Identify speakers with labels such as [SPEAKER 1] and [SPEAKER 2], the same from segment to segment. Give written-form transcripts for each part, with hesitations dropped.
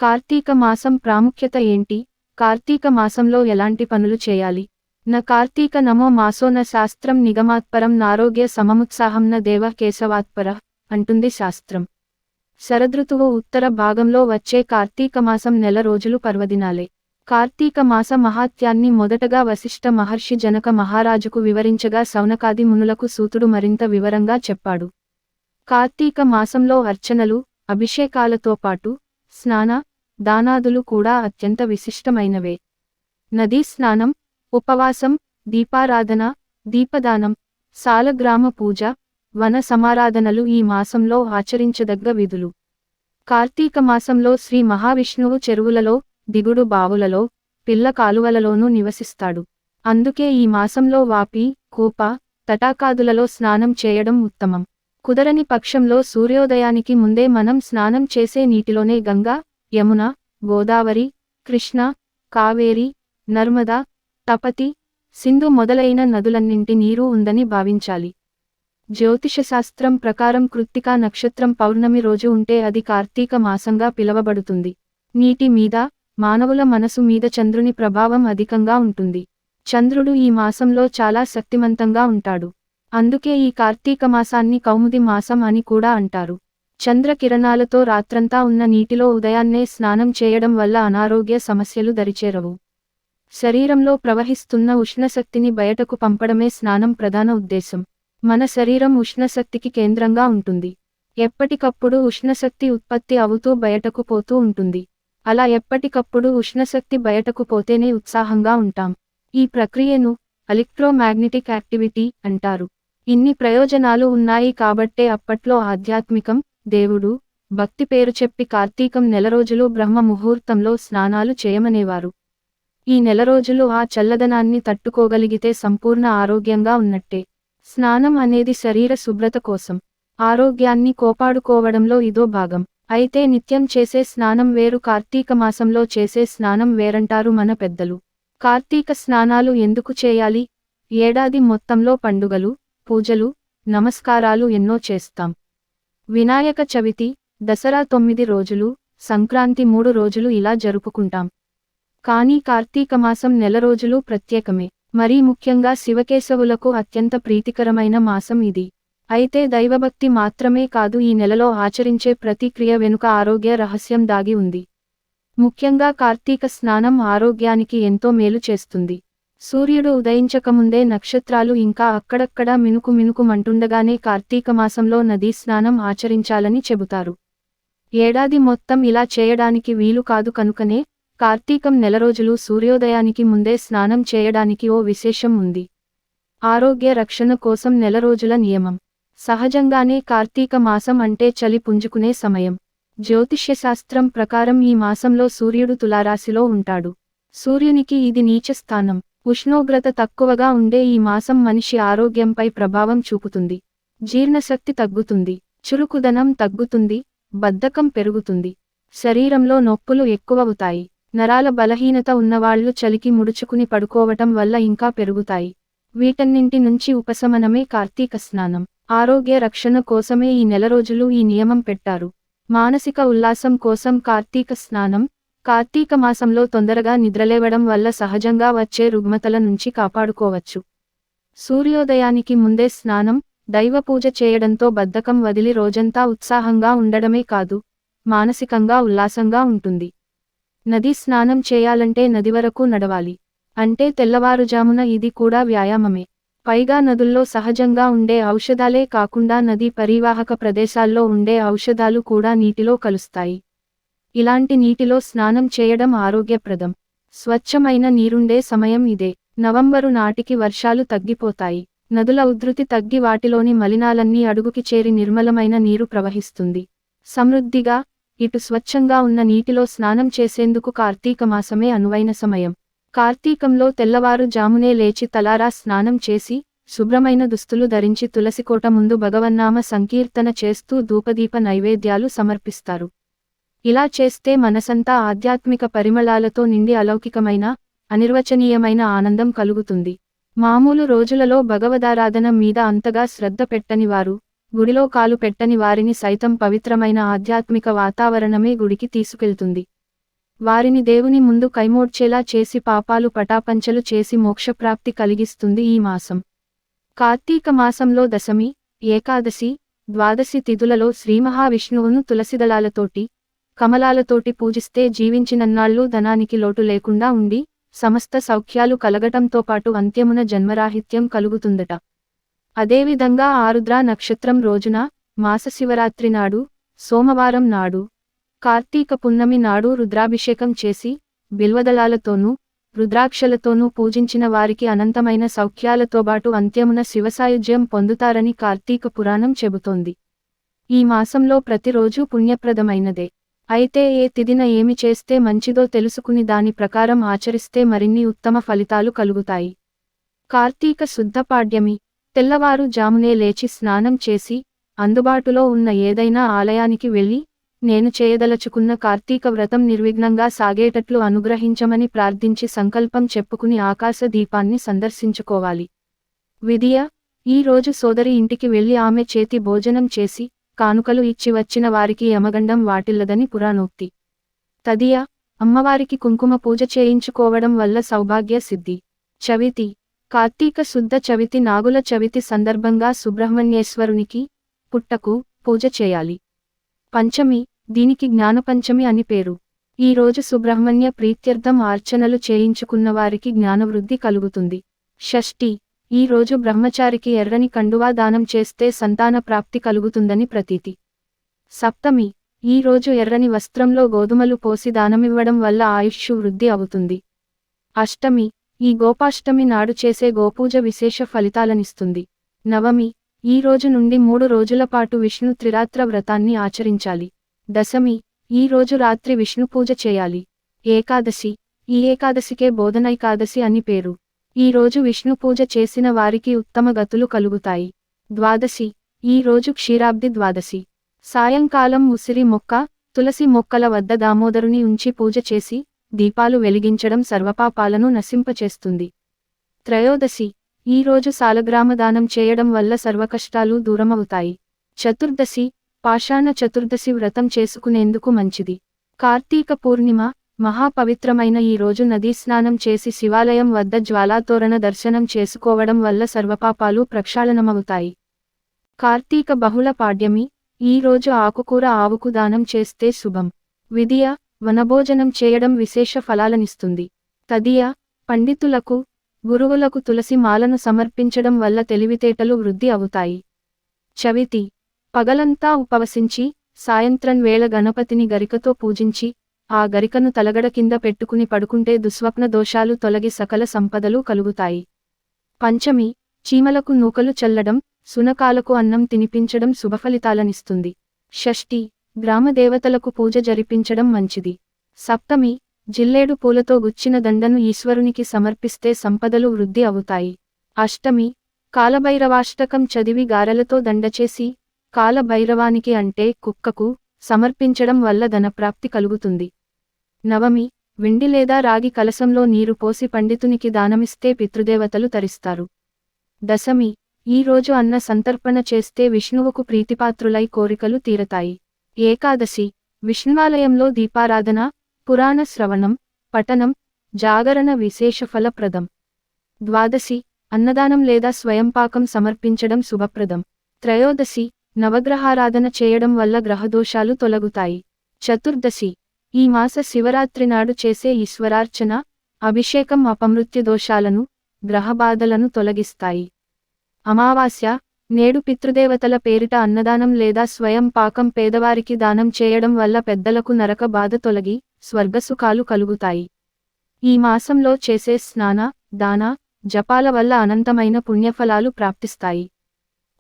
[SPEAKER 1] కార్తీక మాసం ప్రాముఖ్యత ఏంటి? కార్తీక మాసంలో ఎలాంటి పనులు చేయాలి? కార్తీక నమో మాసోన శాస్త్రం నిగమాత్పరం నారోగ్య సమముత్సాహం దేవ కేశవాత్పర అంటుంది శాస్త్రం. శరదృతువు ఉత్తర భాగంలో వచ్చే కార్తీక మాసం నెల రోజులు పర్వదినాలే. కార్తీక మాస మహాత్యాన్ని మొదటగా వశిష్ఠ మహర్షి జనక మహారాజుకు వివరించగా శౌనకాది మునులకు సూతుడు మరింత వివరంగా చెప్పాడు. కార్తీక మాసంలో అర్చనలు, అభిషేకాలతో పాటు స్నాన, దానాదులు కూడా అత్యంత విశిష్టమైనవే. నదీ స్నానం, ఉపవాసం, దీపారాధన, దీపదానం, సాలగ్రామ పూజ, వన సమారాధనలు ఈ మాసంలో ఆచరించదగ్గ విధులు. కార్తీక మాసంలో శ్రీ మహావిష్ణువు చెరువులలో, దిగుడు బావులలో, పిల్ల కాలువలలోనూ నివసిస్తాడు. అందుకే ఈ మాసంలో వాపి, కూప, తటాకాదులలో స్నానం చేయడం ఉత్తమం. కుదరని పక్షంలో సూర్యోదయానికి ముందే మనం స్నానం చేసే నీటిలోనే గంగా, యమున, గోదావరి, కృష్ణ, కావేరి, నర్మదా, తపతి, సింధు మొదలైన నదులన్నింటి నీరు ఉందని భావించాలి. జ్యోతిషశాస్త్రం ప్రకారం కృత్తికా నక్షత్రం పౌర్ణమి రోజు ఉంటే అది కార్తీక మాసంగా పిలవబడుతుంది. నీటి మీద, మానవుల మనసు మీద చంద్రుని ప్రభావం అధికంగా ఉంటుంది. చంద్రుడు ఈ మాసంలో చాలా శక్తిమంతంగా ఉంటాడు. అందుకే ఈ కార్తీక మాసాన్ని కౌముది మాసం అని కూడా అంటారు. చంద్ర కిరణాలతో రాత్రంతా ఉన్న నీటిలో ఉదయాన్నే స్నానం చేయడం వల్ల అనారోగ్య సమస్యలు దరిచేరవు. శరీరంలో ప్రవహిస్తున్న ఉష్ణశక్తిని బయటకు పంపడమే స్నానం ప్రధాన ఉద్దేశం. మన శరీరం ఉష్ణశక్తికి కేంద్రంగా ఉంటుంది. ఎప్పటికప్పుడు ఉష్ణశక్తి ఉత్పత్తి అవుతూ బయటకు పోతూ ఉంటుంది. అలా ఎప్పటికప్పుడు ఉష్ణశక్తి బయటకు పోతేనే ఉత్సాహంగా ఉంటాం. ఈ ప్రక్రియను ఎలక్ట్రోమాగ్నెటిక్ యాక్టివిటీ అంటారు. ఇన్ని ప్రయోజనాలు ఉన్నాయి కాబట్టే అప్పట్లో ఆధ్యాత్మికం, దేవుడు, భక్తి పేరు చెప్పి కార్తీకం నెల రోజులు బ్రహ్మ ముహూర్తంలో స్నానాలు చేయమనేవారు. ఈ నెల రోజులు ఆ చల్లదనాన్ని తట్టుకోగలిగితే సంపూర్ణ ఆరోగ్యంగా ఉన్నట్టే. స్నానం అనేది శరీర శుభ్రత కోసం. ఆరోగ్యాన్ని కోపాడుకోవడంలో ఇదో భాగం. అయితే నిత్యం చేసే స్నానం వేరు, కార్తీక మాసంలో చేసే స్నానం వేరంటారు మన పెద్దలు. కార్తీక స్నానాలు ఎందుకు చేయాలి? ఏడాది మొత్తంలో పండుగలు, పూజలు, నమస్కారాలు ఎన్నో చేస్తాం. వినాయక చవితి, దసరా 9 రోజులు, సంక్రాంతి 3 రోజులు ఇలా జరుపుకుంటాం. కానీ కార్తీక మాసం నెల రోజులు ప్రత్యేకమే. మరీ ముఖ్యంగా శివకేశవులకు అత్యంత ప్రీతికరమైన మాసం ఇది. అయితే దైవభక్తి మాత్రమే కాదు, ఈ నెలలో ఆచరించే ప్రతి క్రియ వెనుక ఆరోగ్య రహస్యం దాగి ఉంది. ముఖ్యంగా కార్తీక స్నానం ఆరోగ్యానికి ఎంతో మేలు చేస్తుంది. సూర్యుడు ఉదయించకముందే నక్షత్రాలు ఇంకా అక్కడక్కడా మినుకు మినుకుమంటుండగానే కార్తీక మాసంలో నదీ స్నానం ఆచరించాలని చెబుతారు. ఏడాది మొత్తం ఇలా చేయడానికి వీలు కాదు కనుకనే కార్తీకం నెల రోజులు సూర్యోదయానికి ముందే స్నానం చేయడానికి ఓ విశేషం ఉంది. ఆరోగ్య రక్షణ కోసం నెల రోజుల నియమం. సహజంగానే కార్తీక మాసం అంటే చలి పుంజుకునే సమయం. జ్యోతిష్యశాస్త్రం ప్రకారం ఈ మాసంలో సూర్యుడు తులారాశిలో ఉంటాడు. సూర్యునికి ఇది నీచ స్థానం. ఉష్ణోగ్రత తక్కువగా ఉండే ఈ మాసం మనిషి ఆరోగ్యంపై ప్రభావం చూపుతుంది. జీర్ణశక్తి తగ్గుతుంది, చురుకుదనం తగ్గుతుంది, బద్ధకం పెరుగుతుంది, శరీరంలో నొప్పులు ఎక్కువవుతాయి. నరాల బలహీనత ఉన్నవాళ్లు చలికి ముడుచుకుని పడుకోవటం వల్ల ఇంకా పెరుగుతాయి. వీటన్నింటి నుంచి ఉపశమనమే కార్తీక స్నానం. ఆరోగ్య రక్షణ కోసమే ఈ నెల రోజులు ఈ నియమం పెట్టారు. మానసిక ఉల్లాసం కోసం కార్తీక స్నానం. కార్తీక మాసంలో తొందరగా నిద్రలేవడం వల్ల సహజంగా వచ్చే రుగ్మతల నుంచి కాపాడుకోవచ్చు. సూర్యోదయానికి ముందే స్నానం, దైవ పూజ చేయడంతో బద్ధకం వదిలి రోజంతా ఉత్సాహంగా ఉండడమే కాదు, మానసికంగా ఉల్లాసంగా ఉంటుంది. నదీ స్నానం చేయాలంటే నది వరకు నడవాలి. అంటే తెల్లవారుజామున. ఇది కూడా వ్యాయామమే. పైగా నదుల్లో సహజంగా ఉండే ఔషధాలే కాకుండా నదీ పరివాహక ప్రదేశాల్లో ఉండే ఔషధాలు కూడా నీటిలో కలుస్తాయి. ఇలాంటి నీటిలో స్నానం చేయడం ఆరోగ్యప్రదం. స్వచ్ఛమైన నీరుండే సమయం ఇదే. నవంబరు నాటికి వర్షాలు తగ్గిపోతాయి. నదుల ఉధృతి తగ్గి వాటిలోని మలినాలన్నీ అడుగుకి చేరి నిర్మలమైన నీరు ప్రవహిస్తుంది. సమృద్ధిగా, ఇటు స్వచ్ఛంగా ఉన్న నీటిలో స్నానం చేసేందుకు కార్తీక మాసమే అనువైన సమయం. కార్తీకంలో తెల్లవారు జామునే లేచి తలారా స్నానం చేసి, శుభ్రమైన దుస్తులు ధరించి తులసికోట ముందు భగవన్నామ సంకీర్తన చేస్తూ ధూపదీప నైవేద్యాలు సమర్పిస్తారు. ఇలా చేస్తే మనసంతా ఆధ్యాత్మిక పరిమళాలతో నిండి అలౌకికమైన, అనిర్వచనీయమైన ఆనందం కలుగుతుంది. మామూలు రోజులలో భగవదారాధన మీద అంతగా శ్రద్ధ పెట్టని వారు, గుడిలో కాలు పెట్టని వారిని సైతం పవిత్రమైన ఆధ్యాత్మిక వాతావరణమే గుడికి తీసుకెళ్తుంది. వారిని దేవుని ముందు కైమోడ్చేలా చేసి పాపాలు పటాపంచలు చేసి మోక్షప్రాప్తి కలిగిస్తుంది ఈ మాసం. కార్తీక మాసంలో దశమి, ఏకాదశి, ద్వాదశి తిథులలో శ్రీమహావిష్ణువును తులసిదళాలతోటి, కమలాలతోటి పూజిస్తే జీవించినన్నాళ్ళు ధనానికి లోటు లేకుండా ఉండి, సమస్త సౌఖ్యాలు కలగటంతో పాటు అంత్యమున జన్మరాహిత్యం కలుగుతుందట. అదేవిధంగా ఆరుద్ర నక్షత్రం రోజున, మాసశివరాత్రి నాడు, సోమవారం నాడు, కార్తీక పున్నమి నాడు రుద్రాభిషేకం చేసి, బిల్వదళాలతోనూ, రుద్రాక్షలతోనూ పూజించిన వారికి అనంతమైన సౌఖ్యాలతోబాటు అంత్యమున శివసాయుజ్యం పొందుతారని కార్తీక పురాణం చెబుతోంది. ఈ మాసంలో ప్రతిరోజూ పుణ్యప్రదమైనదే. అయితే ఏ తిథిన ఏమి చేస్తే మంచిదో తెలుసుకుని దాని ప్రకారం ఆచరిస్తే మరిన్ని ఉత్తమ ఫలితాలు కలుగుతాయి. కార్తీక శుద్ధ పాడ్యమి. తెల్లవారు జామునే లేచి స్నానం చేసి, అందుబాటులో ఉన్న ఏదైనా ఆలయానికి వెళ్ళి, నేను చేయదలచుకున్న కార్తీక వ్రతం నిర్విఘ్నంగా సాగేటట్లు అనుగ్రహించమని ప్రార్థించి సంకల్పం చెప్పుకుని ఆకాశ దీపాన్ని సందర్శించుకోవాలి. విధియ: ఈ రోజు సోదరి ఇంటికి వెళ్లి ఆమె చేతి భోజనం చేసి, కానుకలు ఇచ్చి వచ్చిన వారికి యమగండం వాటిల్లదని పురాణోక్తి. తదియ: అమ్మవారికి కుంకుమ పూజ చేయించుకోవడం వల్ల సౌభాగ్య సిద్ధి. చవితి. కార్తీక శుద్ధ చవితి నాగుల చవితి సందర్భంగా సుబ్రహ్మణ్యేశ్వరునికి, పుట్టకు, పూజ చేయాలి. పంచమి. దీనికి జ్ఞానపంచమి అని పేరు. ఈ రోజు సుబ్రహ్మణ్య ప్రీత్యర్థం అర్చనలు చేయించుకున్న వారికి జ్ఞానవృద్ధి కలుగుతుంది. షష్ఠి. ఈ రోజు బ్రహ్మచారికి ఎర్రని కండువా దానం చేస్తే సంతాన ప్రాప్తి కలుగుతుందని ప్రతీతి. సప్తమి. ఈ రోజు ఎర్రని వస్త్రంలో గోధుమలు పోసి దానమివ్వడం వల్ల ఆయుష్షు వృద్ధి అవుతుంది. అష్టమి. ఈ గోపాష్టమి నాడు చేసే గోపూజ విశేష ఫలితాలనిస్తుంది. నవమి. ఈ రోజు నుండి 3 రోజుల పాటు విష్ణు త్రిరాత్ర వ్రతాన్ని ఆచరించాలి. దశమి. ఈ రోజు రాత్రి విష్ణు పూజ చేయాలి. ఏకాదశి. ఈ ఏకాదశికే బోధనైకాదశి అని పేరు. ఈ రోజు విష్ణు పూజ చేసిన వారికి ఉత్తమ గతులు కలుగుతాయి. ద్వాదశి. ఈ రోజు క్షీరాబ్ది ద్వాదశి. సాయంకాలం ఉసిరి మొక్క, తులసి మొక్కల వద్ద దామోదరుని ఉంచి పూజ చేసి, దీపాలు వెలిగించడం సర్వపాపాలను నశింపచేస్తుంది. త్రయోదశి. ఈ రోజు సాలగ్రామదానం చేయడం వల్ల సర్వకష్టాలు దూరమవుతాయి. చతుర్దశి. పాషాణ చతుర్దశి వ్రతం చేసుకునేందుకు మంచిది. కార్తీక పూర్ణిమ. మహాపవిత్రమైన ఈ రోజు నదీ స్నానం చేసి శివాలయం వద్ద జ్వాలాతోరణ దర్శనం చేసుకోవడం వల్ల సర్వపాపాలు ప్రక్షాళనమవుతాయి. కార్తీక బహుళ పాడ్యమి. ఈ రోజు ఆకుకూర ఆవుకు దానం చేస్తే శుభం. విధియ: వనభోజనం చేయడం విశేష ఫలాలనిస్తుంది. తదియ: పండితులకు, గురువులకు తులసి మాలను సమర్పించడం వల్ల తెలివితేటలు వృద్ధి అవుతాయి. చవితి. పగలంతా ఉపవసించి, సాయంత్రం వేళ గణపతిని గరికతో పూజించి, ఆ గరికను తలగడ కింద పెట్టుకుని పడుకుంటే దుస్వప్న దోషాలు తొలగి సకల సంపదలు కలుగుతాయి. పంచమి. చీమలకు నూకలు చల్లడం, సునకాలకు అన్నం తినిపించడం శుభఫలితాలనిస్తుంది. షష్ఠి. గ్రామదేవతలకు పూజ జరిపించడం మంచిది. సప్తమి. జిల్లేడు పూలతో గుచ్చిన దండను ఈశ్వరునికి సమర్పిస్తే సంపదలు వృద్ధి అవుతాయి. అష్టమి. కాలభైరవాష్టకం చదివి గారెలతో దండచేసి, కాలభైరవానికి అంటే కుక్కకు, సమర్పించడం వల్ల ధనప్రాప్తి కలుగుతుంది. నవమి. వెండి లేదా రాగి కలశంలో నీరు పోసి పండితునికి దానమిస్తే పితృదేవతలు తరిస్తారు. దశమి. ఈ రోజు అన్న సంతర్పణ చేస్తే విష్ణువుకు ప్రీతిపాత్రులై కోరికలు తీరతాయి. ఏకాదశి. విష్ణువాలయంలో దీపారాధన, పురాణ శ్రవణం, పఠనం, జాగరణ విశేష ఫలప్రదం. ద్వాదశి. అన్నదానం లేదా స్వయంపాకం సమర్పించడం శుభప్రదం. త్రయోదశి. నవగ్రహారాధన చేయడం వల్ల గ్రహదోషాలు తొలగుతాయి. చతుర్దశి. ఈ మాస శివరాత్రి నాడు చేసే ఈశ్వరార్చన, అభిషేకం అపమృత్యు దోషాలను, గ్రహబాధలను తొలగిస్తాయి. అమావాస్య. నేడు పితృదేవతల పేరిట అన్నదానం లేదా స్వయం పాకం పేదవారికి దానం చేయడం వల్ల పెద్దలకు నరక బాధ తొలగి, స్వర్గసుఖాలు కలుగుతాయి. ఈ మాసంలో చేసే స్నాన, దాన, జపాల వల్ల అనంతమైన పుణ్యఫలాలు ప్రాప్తిస్తాయి.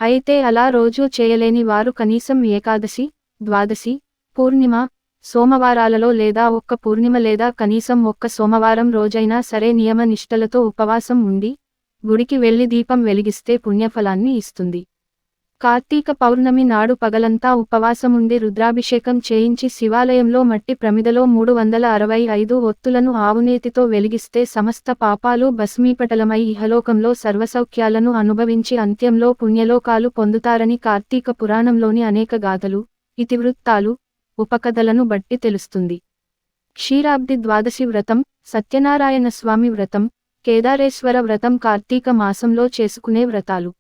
[SPEAKER 1] అయితే అలా రోజూ చేయలేని వారు కనీసం ఏకాదశి, ద్వాదశి, పూర్ణిమ, సోమవారాలలో లేదా ఒక్క పూర్ణిమ లేదా కనీసం ఒక్క సోమవారం రోజైనా సరే నియమ నిష్టలతో ఉపవాసం ఉండి, గుడికి వెళ్లి దీపం వెలిగిస్తే పుణ్యఫలాన్ని ఇస్తుంది. కార్తీక పౌర్ణమి నాడు పగలంతా ఉపవాసముండి రుద్రాభిషేకం చేయించి శివాలయంలో మట్టి ప్రమిదలో 365 ఒత్తులను ఆవునేతితో వెలిగిస్తే సమస్త పాపాలు భస్మీపటలమై ఇహలోకంలో సర్వసౌఖ్యాలను అనుభవించి అంత్యంలో పుణ్యలోకాలు పొందుతారని కార్తీక పురాణంలోని అనేక గాథలు, ఇతివృత్తాలు, ఉపకథలను బట్టి తెలుస్తుంది. క్షీరాబ్ది ద్వాదశి వ్రతం, సత్యనారాయణ స్వామి వ్రతం, కేదారేశ్వర వ్రతం కార్తీక మాసంలో చేసుకునే వ్రతాలు.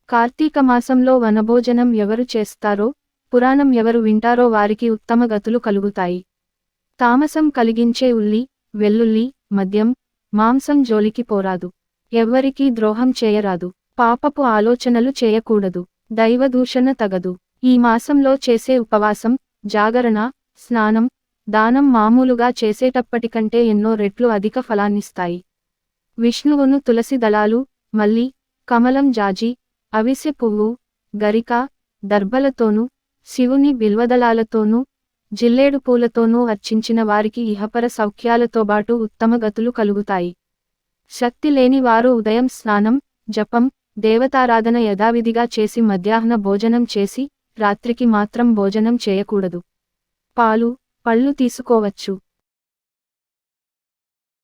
[SPEAKER 1] కార్తీక మాసంలో వనభోజనం ఎవరు చేస్తారో, పురాణం ఎవరు వింటారో వారికి ఉత్తమ గతులు కలుగుతాయి. తామసం కలిగించే ఉల్లి, వెల్లుల్లి, మద్యం, మాంసం జోలికి పోరాదు. ఎవ్వరికీ ద్రోహం చేయరాదు. పాపపు ఆలోచనలు చేయకూడదు. దైవదూషణ తగదు. ఈ మాసంలో చేసే ఉపవాసం, జాగరణ, స్నానం, దానం మామూలుగా చేసేటప్పటికంటే ఎన్నో రెట్లు అధిక ఫలాన్నిస్తాయి. విష్ణువును తులసి దళాలు, మల్లి, కమలం జాజి, అవిసె పువ్వు, గరిక, దర్భలతోనూ, శివుని బిల్వదళాలతోనూ, జిల్లేడు పూలతోనూ అర్చించిన వారికి ఇహపర సౌఖ్యాలతోబాటు ఉత్తమ గతులు కలుగుతాయి. శక్తి లేని వారు ఉదయం స్నానం, జపం, దేవతారాధన యథావిధిగా చేసి మధ్యాహ్న భోజనం చేసి, రాత్రికి మాత్రం భోజనం చేయకూడదు. పాలు, పళ్ళు తీసుకోవచ్చు.